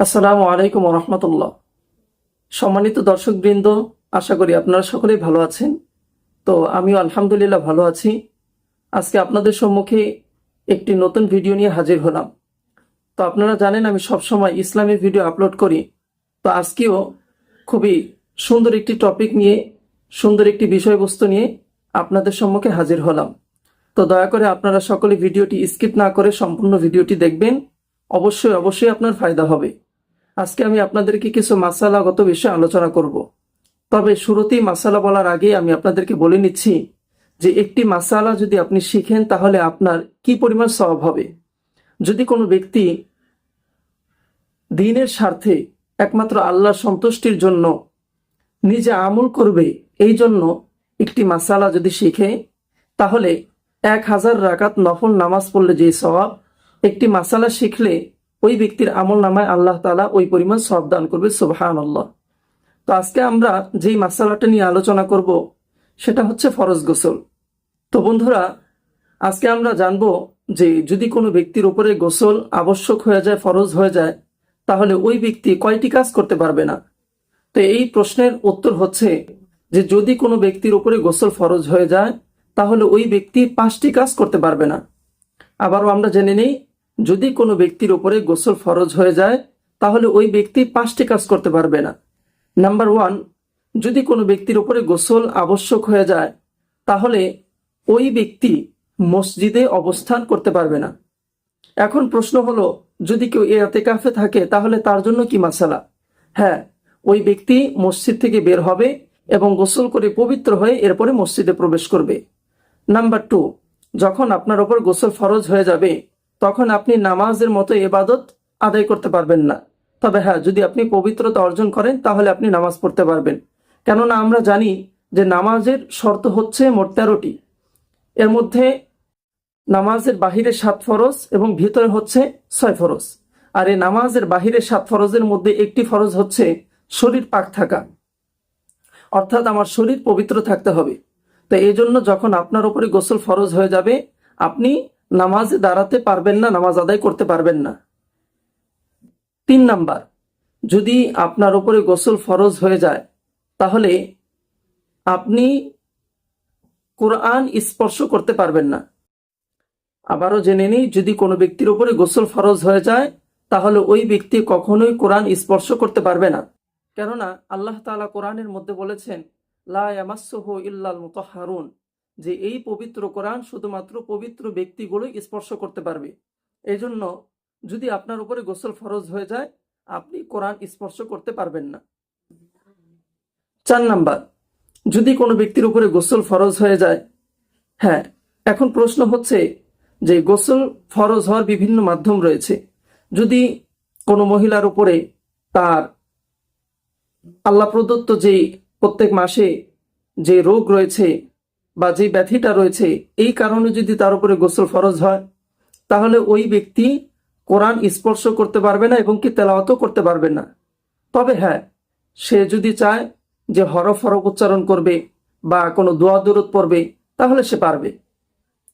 আসসালামু আলাইকুম রহমতুল্লাহ। সম্মানিত দর্শকবৃন্দ, আশা করি আপনারা সকলেই ভালো আছেন। তো আমিও আলহামদুলিল্লাহ ভালো আছি। আজকে আপনাদের সম্মুখে একটি নতুন ভিডিও নিয়ে হাজির হলাম। তো আপনারা জানেন আমি সবসময় ইসলামী ভিডিও আপলোড করি। তো আজকেও খুবই সুন্দর একটি টপিক নিয়ে, সুন্দর একটি বিষয়বস্তু নিয়ে আপনাদের সম্মুখে হাজির হলাম। তো দয়া করে আপনারা সকলে ভিডিওটি স্কিপ না করে সম্পূর্ণ ভিডিওটি দেখবেন। অবশ্যই আপনার ফায়দা হবে। আজকে আমি আপনাদেরকে কিছু মাসালাগত বিষয়ে আলোচনা করব। তবে শুরুতেই মাসালা বলার আগে আমি আপনাদেরকে বলে নিচ্ছি যে একটি মাসালা যদি আপনি শিখেন তাহলে আপনার কি পরিমাণ সওয়াব হবে। যদি কোনো ব্যক্তি দ্বীনের স্বার্থে একমাত্র আল্লাহর সন্তুষ্টির জন্য নিজে আমল করবে, এই জন্য একটি মাসালা যদি শিখে, তাহলে 1000 রাকাত নফল নামাজ পড়লে যে সওয়াব, একটি মাসালা শিখলে ওই ব্যক্তির আমল নামায় আল্লাহ তাআলা ওই পরিমাণ সওয়াব দান করবে। সুবহানাল্লাহ। তো আজকে আমরা যেই মাসালাটা নিয়ে আলোচনা করব সেটা হচ্ছে ফরজ গোসল। তো বন্ধুরা, আজকে আমরা জানবো যে যদি কোনো ব্যক্তির উপরে গোসল আবশ্যক হয়ে যায়, ফরজ হয়ে যায়, তাহলে ওই ব্যক্তি কয়টি কাজ করতে পারবে না। তো এই প্রশ্নের উত্তর হচ্ছে যে যদি কোনো ব্যক্তির উপরে গোসল ফরজ হয়ে যায় তাহলে ওই ব্যক্তি 5টি কাজ করতে পারবে না। আবারও আমরা জেনে নেই, যদি কোনো ব্যক্তির উপরে গোসল ফরজ হয়ে যায় তাহলে ওই ব্যক্তি 5টি কাজ করতে পারবে না। নাম্বার 1, যদি কোনো ব্যক্তির উপরে গোসল আবশ্যক হয়ে যায় তাহলে ওই ব্যক্তি মসজিদে অবস্থান করতে পারবে না। এখন প্রশ্ন হলো, যদি কেউ ইতিকাফে থাকে তাহলে তার জন্য কি মাসালা? হ্যাঁ, ওই ব্যক্তি মসজিদ থেকে বের হবে এবং গোসল করে পবিত্র হয়ে এরপরে মসজিদে প্রবেশ করবে। নাম্বার 2, যখন আপনার উপর গোসল ফরজ হয়ে যাবে তখন আপনি নামাজের মতো ইবাদত আদায় করতে পারবেন না। তবে হ্যাঁ, যদি আপনি পবিত্রতা অর্জন করেন তাহলে আপনি নামাজ পড়তে পারবেন। কেননা আমরা জানি যে নামাজের শর্ত হচ্ছে মোট 13টি। এর মধ্যে নামাজের বাহিরে 7 ফরজ এবং ভিতরে হচ্ছে 6 ফরজ। আর এই নামাজের বাহিরে 7 ফরজের মধ্যে একটি ফরজ হচ্ছে শরীর পাক থাকা, অর্থাৎ আমার শরীর পবিত্র থাকতে হবে। তো এই জন্য যখন আপনার উপরে গোসল ফরজ হয়ে যাবে আপনি নামাজে দাঁড়াতে পারবেন না, নামাজ আদায় করতে পারবেন না। 3 নাম্বার, যদি আপনার উপরে গোসল ফরজ হয়ে যায় তাহলে আপনি কোরআন স্পর্শ করতে পারবেন না। আবারও জেনে নিই, যদি কোনো ব্যক্তির উপরে গোসল ফরজ হয়ে যায় তাহলে ওই ব্যক্তি কখনোই কোরআন স্পর্শ করতে পারবে না। কেননা আল্লাহ তাআলা কোরআনের মধ্যে বলেছেন, লা ইয়ামাসসুহু ইল্লাল মুতাহহারুন, যে এই পবিত্র কোরআন শুধুমাত্র পবিত্র ব্যক্তিগুলোই স্পর্শ করতে পারবে। এই জন্য যদি আপনার উপরে গোসল ফরজ হয়ে যায় আপনি কোরআন স্পর্শ করতে পারবেন না। 4 নাম্বার, যদি কোনো ব্যক্তির উপরে গোসল ফরজ হয়ে যায়, হ্যাঁ, এখন প্রশ্ন হচ্ছে যে গোসল ফরজ হওয়ার বিভিন্ন মাধ্যম রয়েছে। যদি কোনো মহিলার উপরে তার আল্লাহ প্রদত্ত যে প্রত্যেক মাসে যে রোগ রয়েছে বা যে ব্যাধিটা রয়েছে, এই কারণে যদি তার উপরে গোসল ফরজ হয় তাহলে ওই ব্যক্তি কোরআন স্পর্শ করতে পারবে না এবং কি তেলাওয়াতও করতে পারবে না। তবে হ্যাঁ, সে যদি চায় যে হরফ উচ্চারণ করবে বা কোনো দোয়া দরুদ পড়বে তাহলে সে পারবে।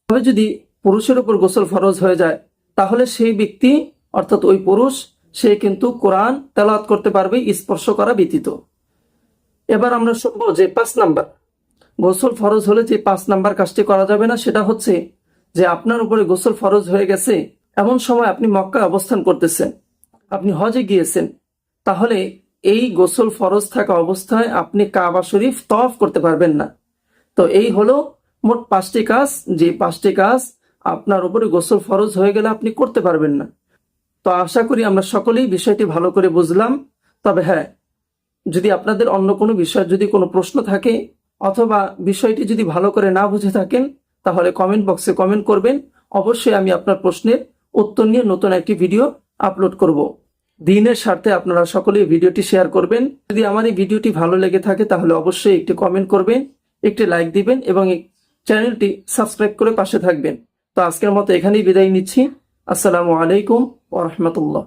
তবে যদি পুরুষের উপর গোসল ফরজ হয়ে যায় তাহলে সেই ব্যক্তি, অর্থাৎ ওই পুরুষ, সে কিন্তু কোরআন তেলাওয়াত করতে পারবে স্পর্শ করা ব্যতীত। এবার আমরা শুনবো যে 5 নাম্বার, গোসল ফরজ হলে যে 5 নাম্বার কাজটি করা যাবে না সেটা হচ্ছে যে আপনার উপরে গোসল ফরজ হয়ে গেছে, এমন সময় আপনি মক্কায় অবস্থান করতেছেন, আপনি হজে গিয়েছেন, তাহলে এই গোসল ফরজ থাকা অবস্থায় আপনি কাবা শরীফ তওয়াফ করতে পারবেন না। তো এই হলো মোট 5টি কাজ, যে 5টি কাজ আপনার উপরে গোসল ফরজ হয়ে গেলে আপনি করতে পারবেন না। তো আশা করি আমরা সকলেই বিষয়টি ভালো করে বুঝলাম। তবে হ্যাঁ, যদি আপনাদের অন্য কোনো বিষয় যদি কোনো প্রশ্ন থাকে অথবা বিষয়টি যদি ভালো করে না বুঝে থাকেন তাহলে কমেন্ট বক্সে কমেন্ট করবেন। অবশ্যই আমি আপনার প্রশ্নের উত্তর নিয়ে নতুন একটি ভিডিও আপলোড করব। দ্বীনের স্বার্থে আপনারা সকলেই ভিডিওটি শেয়ার করবেন। যদি আমার এই ভিডিওটি ভালো লেগে থাকে তাহলে অবশ্যই একটি কমেন্ট করবেন, একটি লাইক দিবেন এবং চ্যানেলটি সাবস্ক্রাইব করে পাশে থাকবেন। তো আজকের মতো এখানেই বিদায় নিচ্ছি। আসসালামু আলাইকুম ওয়া রাহমাতুল্লাহ।